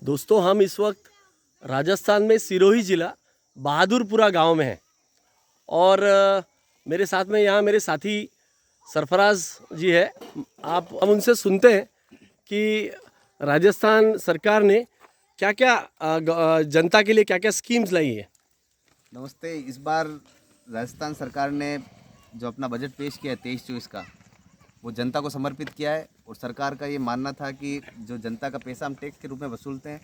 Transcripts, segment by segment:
दोस्तों, हम इस वक्त राजस्थान में सिरोही ज़िला बहादुरपुरा गांव में हैं और मेरे साथ में यहाँ मेरे साथी सरफराज जी है। आप हम उनसे सुनते हैं कि राजस्थान सरकार ने क्या क्या जनता के लिए क्या क्या स्कीम्स लाई है। नमस्ते। इस बार राजस्थान सरकार ने जो अपना बजट पेश किया है 23-24 का, वो जनता को समर्पित किया है। और सरकार का ये मानना था कि जो जनता का पैसा हम टैक्स के रूप में वसूलते हैं,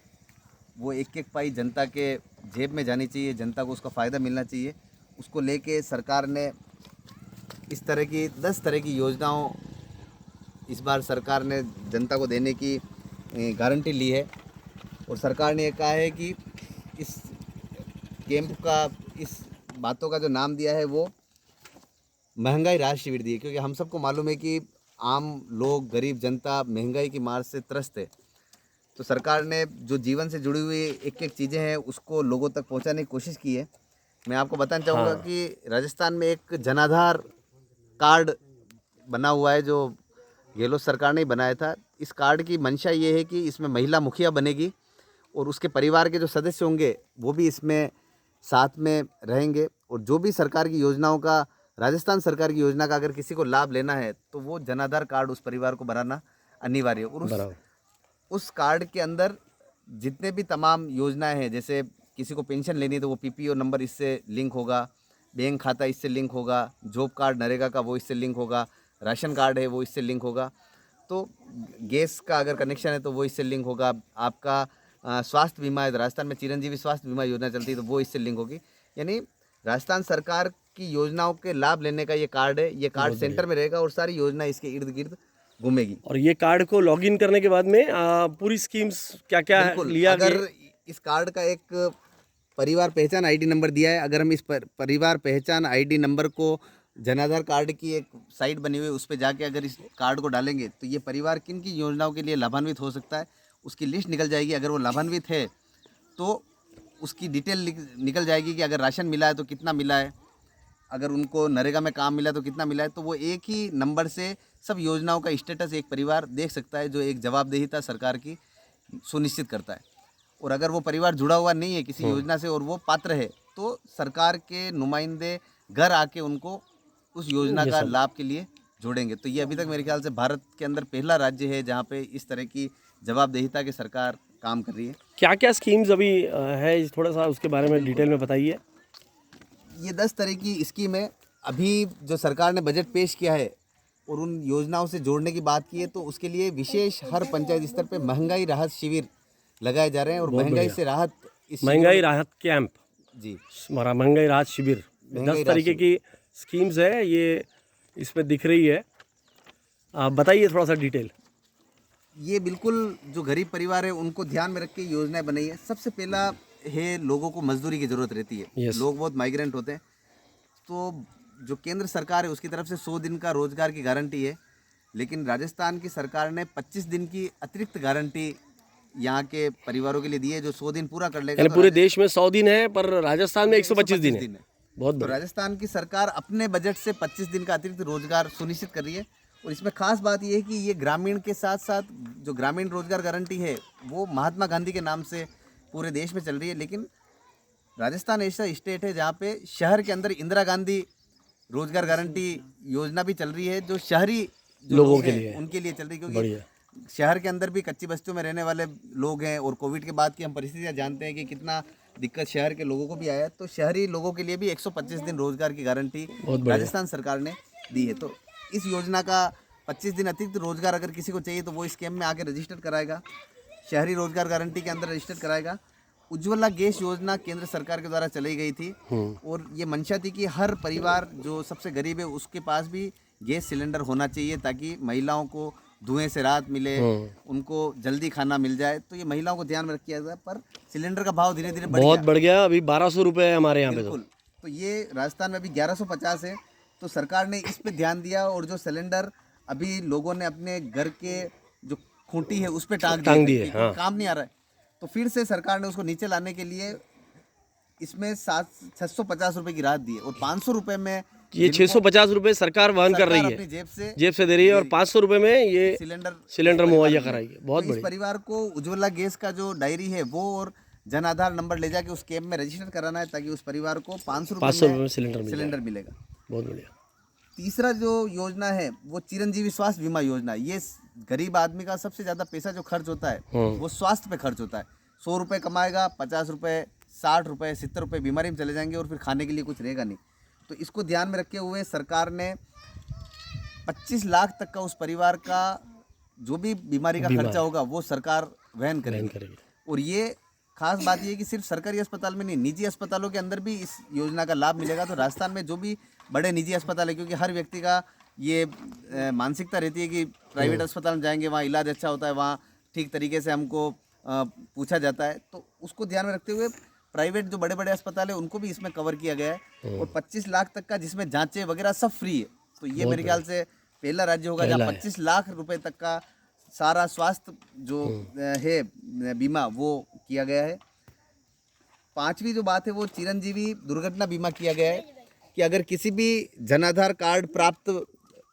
वो एक एक पाई जनता के जेब में जानी चाहिए, जनता को उसका फ़ायदा मिलना चाहिए। उसको लेके सरकार ने इस तरह की 10 तरह की योजनाओं इस बार सरकार ने जनता को देने की गारंटी ली है। और सरकार ने ये कहा है कि इस कैंप का, इस बातों का जो नाम दिया है वो महंगाई राहत शिविर दी है, क्योंकि हम सबको मालूम है कि आम लोग, गरीब जनता महंगाई की मार से त्रस्त है। तो सरकार ने जो जीवन से जुड़ी हुई एक एक चीज़ें हैं उसको लोगों तक पहुंचाने की कोशिश की है। मैं आपको बताना चाहूँगा कि राजस्थान में एक जनाधार कार्ड बना हुआ है, जो गहलोत सरकार ने ही बनाया था। इस कार्ड की मंशा ये है कि इसमें महिला मुखिया बनेगी और उसके परिवार के जो सदस्य होंगे वो भी इसमें साथ में रहेंगे। और जो भी सरकार की योजनाओं का, राजस्थान सरकार की योजना का अगर किसी को लाभ लेना है तो वो जनाधार कार्ड उस परिवार को बनाना अनिवार्य है। और उस कार्ड के अंदर जितने भी तमाम योजनाएं हैं, जैसे किसी को पेंशन लेनी है तो वो पीपीओ नंबर इससे लिंक होगा, बैंक खाता इससे लिंक होगा, जॉब कार्ड नरेगा का वो इससे लिंक होगा, राशन कार्ड है वो इससे लिंक होगा, तो गैस का अगर कनेक्शन है तो वो इससे लिंक होगा। आपका स्वास्थ्य बीमा है, राजस्थान में चिरंजीवी स्वास्थ्य बीमा योजना चलती है तो वो इससे लिंक होगी। यानी राजस्थान सरकार की योजनाओं के लाभ लेने का ये कार्ड है। ये कार्ड सेंटर में रहेगा और सारी योजना इसके इर्द गिर्द घूमेगी। और ये कार्ड को लॉगिन करने के बाद में पूरी स्कीम्स क्या क्या लिया अगर गया। इस कार्ड का एक परिवार पहचान आईडी नंबर दिया है, अगर हम इस परिवार पहचान आईडी नंबर को जनाधार कार्ड की एक साइट बनी हुई है उस पर जाके अगर इस कार्ड को डालेंगे तो ये परिवार किन की योजनाओं के लिए लाभान्वित हो सकता है उसकी लिस्ट निकल जाएगी। अगर वो लाभान्वित है तो उसकी डिटेल निकल जाएगी कि अगर राशन मिला है तो कितना मिला है, अगर उनको नरेगा में काम मिला तो कितना मिला है। तो वो एक ही नंबर से सब योजनाओं का स्टेटस एक परिवार देख सकता है, जो एक जवाबदेहिता सरकार की सुनिश्चित करता है। और अगर वो परिवार जुड़ा हुआ नहीं है किसी योजना से और वो पात्र है तो सरकार के नुमाइंदे घर आके उनको उस योजना का लाभ के लिए जोड़ेंगे। तो ये अभी तक मेरे ख्याल से भारत के अंदर पहला राज्य है जहाँ पे इस तरह की जवाबदेहिता की सरकार काम कर रही है। क्या क्या स्कीम्स अभी है, थोड़ा सा उसके बारे में डिटेल में बताइए। ये 10 तरह की स्कीम है। अभी जो सरकार ने बजट पेश किया है और उन योजनाओं से जोड़ने की बात की है तो उसके लिए विशेष हर पंचायत स्तर पे महंगाई राहत शिविर लगाए जा रहे हैं। और महंगाई से राहत, इस महंगाई राहत कैंप जी, हमारा महंगाई राहत शिविर 10 तरीके की स्कीम्स है, ये इसमें दिख रही है। आप बताइए थोड़ा सा डिटेल। ये बिल्कुल जो गरीब परिवार है उनको ध्यान में रख के योजनाएं बनाई है। सबसे पहला है, लोगों को मजदूरी की ज़रूरत रहती है। लोग बहुत माइग्रेंट होते हैं, तो जो केंद्र सरकार है उसकी तरफ से 100 दिन का रोजगार की गारंटी है, लेकिन राजस्थान की सरकार ने 25 दिन की अतिरिक्त गारंटी यहाँ के परिवारों के लिए दी है, जो 100 दिन पूरा कर लेगा। तो पूरे देश में 100 दिन है पर राजस्थान में 125 दिन है। बहुत तो राजस्थान की सरकार अपने बजट से 25 दिन का अतिरिक्त रोजगार सुनिश्चित कर रही है। और इसमें खास बात यह है कि ये ग्रामीण के साथ साथ जो ग्रामीण रोजगार गारंटी है वो महात्मा गांधी के नाम से पूरे देश में चल रही है, लेकिन राजस्थान ऐसा स्टेट है जहाँ पे शहर के अंदर इंदिरा गांधी रोजगार गारंटी योजना भी चल रही है, जो शहरी लोगों के लिए, उनके लिए चल रही है। क्योंकि शहर के अंदर भी कच्ची बस्तियों में रहने वाले लोग हैं और कोविड के बाद की हम परिस्थितियाँ जानते हैं कि कितना दिक्कत शहर के लोगों को भी आया है। तो शहरी लोगों के लिए भी 125 दिन रोजगार की गारंटी राजस्थान सरकार ने दी है। तो इस योजना का 25 दिन अतिरिक्त रोजगार अगर किसी को चाहिए तो वो इस कैंप में आके रजिस्टर कराएगा, शहरी रोजगार गारंटी के अंदर रजिस्टर कराएगा। उज्ज्वला गैस योजना केंद्र सरकार के द्वारा चलाई गई थी और ये मंशा थी कि हर परिवार जो सबसे गरीब है उसके पास भी गैस सिलेंडर होना चाहिए, ताकि महिलाओं को धुएं से राहत मिले, उनको जल्दी खाना मिल जाए। तो ये महिलाओं को ध्यान में रखा जाता है। पर सिलेंडर का भाव धीरे धीरे बहुत बढ़ गया, अभी 1200 रुपये है हमारे यहाँ पे। तो ये राजस्थान में अभी 1150 है। तो सरकार ने इस पे ध्यान दिया और जो सिलेंडर अभी लोगों ने अपने घर के जो खूंटी है उस पर टांग दिए, काम नहीं आ रहा है, तो फिर से सरकार ने उसको नीचे लाने के लिए इसमें 650 रुपये की राहत दी है। और 500 रुपये में ये 650 रुपये सरकार वहन कर रही सरकार है, अपनी जेब से दे रही है, और 500 रुपये में ये सिलेंडर सिलेंडर परिवार मुहैया को मिले। कराएगी। बहुत तो इस बढ़िया, परिवार को उज्ज्वला गैस का जो डायरी है वो और जन आधार नंबर ले जाके उस कैंप में रजिस्टर कराना है, ताकि उस परिवार को 500 500 रुपये रुपये में में सिलेंडर मिल सिलेंडर जाएगा। मिलेगा। बहुत बढ़िया। तीसरा जो योजना है वो चिरंजीवी स्वास्थ्य बीमा योजना। ये गरीब आदमी का सबसे ज़्यादा पैसा जो खर्च होता है वो स्वास्थ्य पे खर्च होता है। 100 रुपये कमाएगा, 50 रुपये, 60 रुपये, 70 रुपये बीमारी में चले जाएंगे और फिर खाने के लिए कुछ रहेगा नहीं। तो इसको ध्यान में रखे हुए सरकार ने 25 लाख तक का उस परिवार का जो भी बीमारी का खर्चा होगा वो सरकार वहन करेगी। और ये खास बात ये है कि सिर्फ सरकारी अस्पताल में नहीं, निजी अस्पतालों के अंदर भी इस योजना का लाभ मिलेगा। तो राजस्थान में जो भी बड़े निजी अस्पताल है, क्योंकि हर व्यक्ति का ये मानसिकता रहती है कि प्राइवेट अस्पताल में जाएंगे वहाँ इलाज अच्छा होता है, वहाँ ठीक तरीके से हमको पूछा जाता है, तो उसको ध्यान में रखते हुए प्राइवेट जो बड़े बड़े अस्पताल है उनको भी इसमें कवर किया गया है। और 25 लाख तक का जिसमें जांचें वगैरह सब फ्री है। तो ये मेरे ख्याल से पहला राज्य होगा जहाँ 25 लाख रुपए तक का सारा स्वास्थ्य जो है बीमा वो किया गया है। पांचवी जो बात है वो चिरंजीवी दुर्घटना बीमा किया गया है कि अगर किसी भी जनाधार कार्ड प्राप्त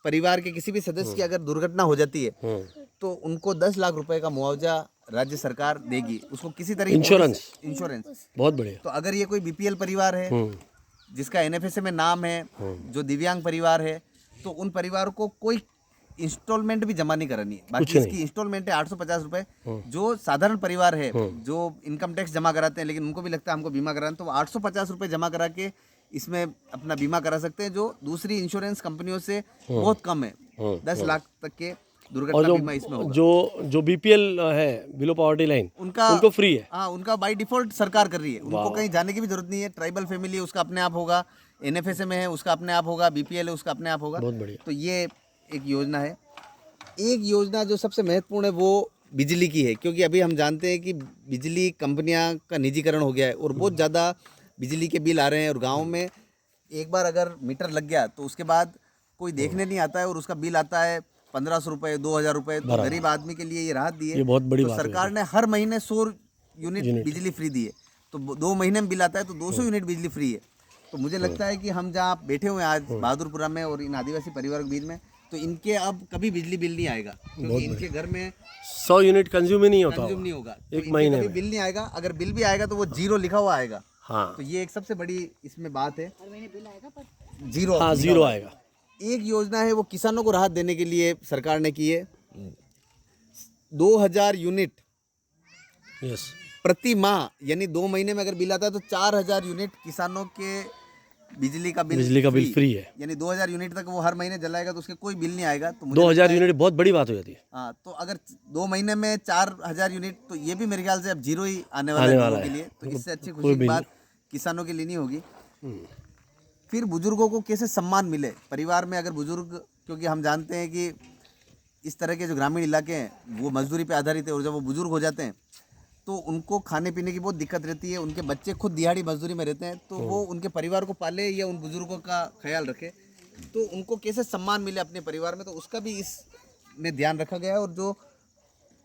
परिवार के किसी भी सदस्य की अगर दुर्घटना हो जाती है तो उनको 10 लाख रुपए का मुआवजा राज्य सरकार देगी। उसको किसी तरह इंश्योरेंस। बहुत बढ़िया। तो अगर ये कोई बीपीएल परिवार है जिसका एनएफएसए में नाम है, जो दिव्यांग परिवार है, तो उन परिवार को कोई इंस्टॉलमेंट भी जमा नहीं करानी है। बाकी इसकी इंस्टॉलमेंट है 850 रुपए। जो साधारण परिवार है जो इनकम टैक्स जमा कराते हैं लेकिन उनको भी लगता है हमको बीमा कराना, तो वो 850 रुपए जमा करा के इसमें अपना बीमा करा सकते हैं, जो दूसरी इंश्योरेंस कंपनियों से बहुत कम है। 10 लाख तक के दुर्घटना बीमा इसमें होगा। जो बीपीएल है, बिलो पॉवर्टी लाइन, उनको फ्री है। हाँ, उनका बाय डिफॉल्ट सरकार कर रही है, उनको कहीं जाने की भी जरूरत नहीं है। ट्राइबल फैमिली है उसका अपने आप होगा, एनएफएसए में है उसका अपने आप होगा, बीपीएल है उसका अपने आप होगा। बहुत बढ़िया। तो ये एक योजना है। एक योजना जो सबसे महत्वपूर्ण है वो बिजली की है, क्योंकि अभी हम जानते हैं कि बिजली कंपनियां का निजीकरण हो गया है और बहुत ज़्यादा बिजली के बिल आ रहे हैं। और गाँव में एक बार अगर मीटर लग गया तो उसके बाद कोई देखने नहीं आता है और उसका बिल आता है 1500 रुपये, 2000 रुपये। तो गरीब आदमी के लिए ये राहत दी है। ये बहुत बड़ी तो बात है। सरकार ने हर महीने 100 यूनिट बिजली फ्री दी है। तो 2 महीने में बिल आता है तो 200 यूनिट बिजली फ्री है। तो मुझे लगता है कि हम जहाँ बैठे हुए हैं आज बहादुरपुरा में और इन आदिवासी परिवारों के बीच में, तो इनके अब कभी बिजली बिल नहीं आएगा, क्योंकि इनके घर में 100 यूनिट कंज्यूम ही नहीं होता, कंज्यूम नहीं होगा। तो एक इनके महीने कभी में। बिल नहीं आएगा। अगर बिल भी आएगा तो वो 0 लिखा हुआ आएगा। हाँ, तो ये एक सबसे बड़ी इसमें बात है, 0। हाँ, 0 आएगा। एक योजना है वो किसानों को राहत देने के लिए सरकार ने की है। 2000 यूनिट यस, प्रति माह, यानी 2 महीने में अगर बिल आता है तो 4000 यूनिट किसानों के बिजली का बिल फ्री है। यानी 2000 यूनिट तक वो हर महीने जलाएगा तो उसके कोई बिल नहीं आएगा। तो 2000 यूनिट बहुत बड़ी बात हो जाती है। हाँ, तो अगर 2 महीने में 4000 यूनिट, तो ये भी मेरे ख्याल से अब 0 ही आने वाला है लोगों के लिए। तो इससे अच्छी खुशी की बात किसानों के लिए नहीं होगी। फिर बुजुर्गों को कैसे सम्मान मिले परिवार में। अगर बुजुर्ग, क्योंकि हम जानते हैं कि इस तरह के जो ग्रामीण इलाके हैं वो मजदूरी पे आधारित है, और जब वो बुजुर्ग हो जाते हैं तो उनको खाने पीने की बहुत दिक्कत रहती है। उनके बच्चे खुद दिहाड़ी मजदूरी में रहते हैं, तो वो उनके परिवार को पाले या उन बुजुर्गों का ख्याल रखे, तो उनको कैसे सम्मान मिले अपने परिवार में, तो उसका भी इसमें ध्यान रखा गया है। और जो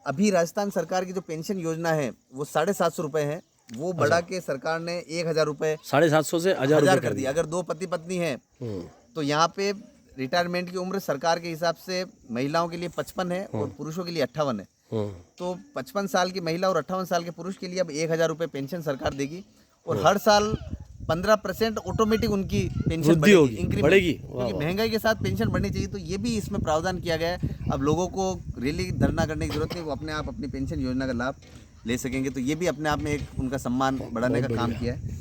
अभी राजस्थान सरकार की जो पेंशन योजना है वो 750 रुपये है, वो बढ़ा के सरकार ने 1000 रुपये 750 से 1000 कर दिया। अगर 2 पति पत्नी है तो यहाँ पे रिटायरमेंट की उम्र सरकार के हिसाब से महिलाओं के लिए 55 है और पुरुषों के लिए 58 है। तो 55 साल की महिला और 58 साल के पुरुष के लिए अब 1000 रुपये पेंशन सरकार देगी। और हर साल 15% ऑटोमेटिक उनकी पेंशन बढ़ेगी, क्योंकि महंगाई के साथ पेंशन बढ़नी चाहिए। तो ये भी इसमें प्रावधान किया गया है। अब लोगों को रैली धरना करने की जरूरत नहीं, वो अपने आप अपनी पेंशन योजना का लाभ ले सकेंगे। तो ये भी अपने आप में एक उनका सम्मान बढ़ाने का काम किया है।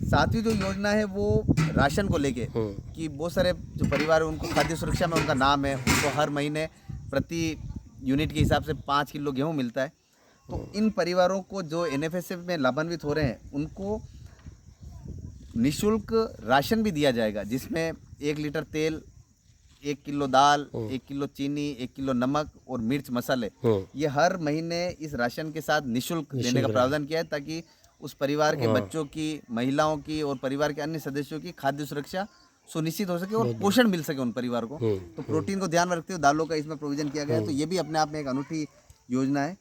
सातवीं जो योजना है वो राशन को लेके, कि बहुत सारे जो परिवार है उनको खाद्य सुरक्षा में उनका नाम है, उनको हर महीने प्रति यूनिट के हिसाब से 5 किलो गेहूँ मिलता है। तो इन परिवारों को जो एनएफएसए में लाभान्वित हो रहे हैं उनको निःशुल्क राशन भी दिया जाएगा, जिसमें 1 लीटर तेल, 1 किलो दाल, 1 किलो चीनी, 1 किलो नमक और मिर्च मसाले, ये हर महीने इस राशन के साथ निःशुल्क देने का प्रावधान किया है, ताकि उस परिवार के बच्चों की, महिलाओं की और परिवार के अन्य सदस्यों की खाद्य सुरक्षा सुनिश्चित हो सके और पोषण मिल सके उन परिवार को। तो प्रोटीन को ध्यान में रखते हुए दालों का इसमें प्रोविजन किया गया है। तो ये भी अपने आप में एक अनूठी योजना है।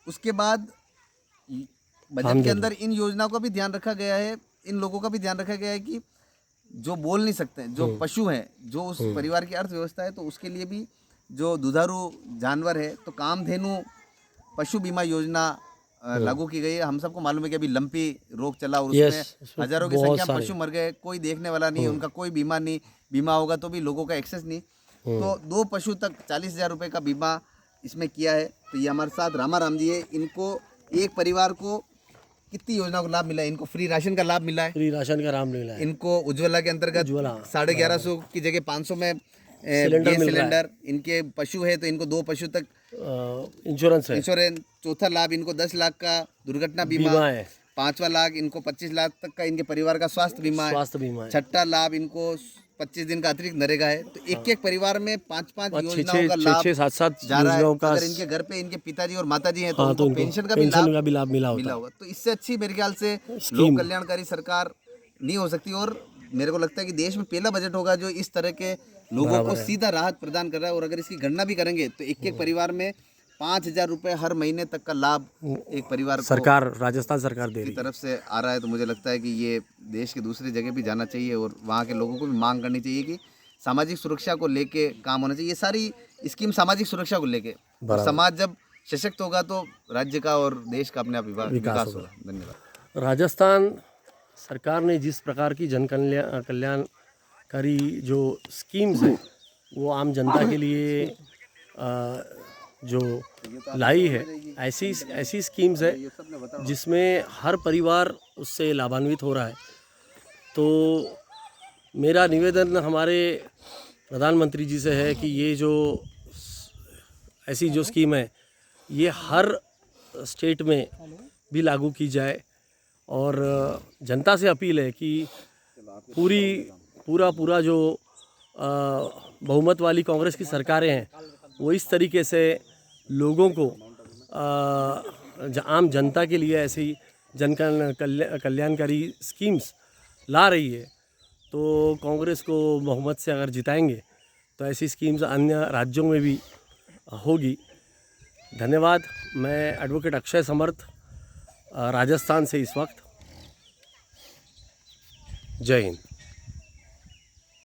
उसके बाद बजट के अंदर इन योजनाओं का भी ध्यान रखा गया है, इन लोगों का भी ध्यान रखा गया है कि जो बोल नहीं सकते, जो पशु हैं, जो उस परिवार की अर्थव्यवस्था है, तो उसके लिए भी जो दुधारू जानवर है, तो कामधेनु पशु बीमा योजना लागू की गई है। हम सबको मालूम है कि अभी लंपी रोग चला और Yes, उसमें उसमें हजारों की बहुत संख्या में सारे। पशु मर गए, कोई देखने वाला नहीं, उनका कोई बीमा नहीं, बीमा होगा तो भी लोगों का एक्सेस नहीं। तो 2 पशु तक 40,000 रुपये का बीमा इसमें किया है। तो ये हमारे साथ रामाराम जी है, इनको एक परिवार को कितनी योजना का लाभ मिला है? इनको फ्री राशन का लाभ मिला है, फ्री राशन का राम मिला है, इनको उज्ज्वला के अंतर्गत उज्ज्वला, 1150 की जगह 500 में सिलेंडर गैस मिल रहा है। सिलेंडर। इनके पशु है तो इनको 2 पशु तक इंश्योरेंस है, इंश्योरेंस। चौथा लाभ इनको 10 लाख का दुर्घटना बीमा। बीमा है, 5वां लाख इनको 25 लाख तक का इनके परिवार का स्वास्थ्य बीमा है। स्वास्थ्य बीमा है, 6ठा लाभ इनको 25 दिन का अतिरिक्त नरेगा है। तो एक एक परिवार में 5-5 और योजनाओं का लाभ 6-7 जा रहा है। योजनाओं का। अगर इनके घर पे इनके पिताजी और माताजी हैं तो हाँ, तो उनको उनको पेंशन का भी पेंशन का भी लाभ मिला मिला होता होगा। तो इससे अच्छी मेरे ख्याल से स्कीम। लोक कल्याणकारी सरकार नहीं हो सकती। और मेरे को लगता है कि देश में पहला बजट होगा जो इस तरह के लोगों को सीधा राहत प्रदान कर रहा है। और अगर इसकी गणना भी करेंगे तो एक एक परिवार में 5,000 रुपये हर महीने तक का लाभ एक परिवार को सरकार, राजस्थान सरकार दे की रही है। तरफ से आ रहा है। तो मुझे लगता है कि ये देश की दूसरी जगह भी जाना चाहिए और वहाँ के लोगों को भी मांग करनी चाहिए कि सामाजिक सुरक्षा को लेके काम होना चाहिए। ये सारी स्कीम सामाजिक सुरक्षा को लेके, और समाज जब सशक्त होगा तो राज्य का और देश का अपने आप विकास होगा। धन्यवाद। राजस्थान सरकार ने जिस प्रकार की जन कल्याणकारी जो स्कीम्स हैं वो आम जनता के लिए जो लाई है, ऐसी स्कीम्स है जिसमें हर परिवार उससे लाभान्वित हो रहा है। तो मेरा निवेदन हमारे प्रधानमंत्री जी से है कि ये जो ऐसी जो स्कीम है ये हर स्टेट में भी लागू की जाए। और जनता से अपील है कि पूरा जो बहुमत वाली कांग्रेस की सरकारें हैं वो इस तरीके से लोगों को आम जनता के लिए ऐसी जन कल्याणकारी स्कीम्स ला रही है। तो कांग्रेस को बहुमत से अगर जिताएंगे तो ऐसी स्कीम्स अन्य राज्यों में भी होगी। धन्यवाद। मैं एडवोकेट अक्षय समर्थ, राजस्थान से इस वक्त। जय हिंद।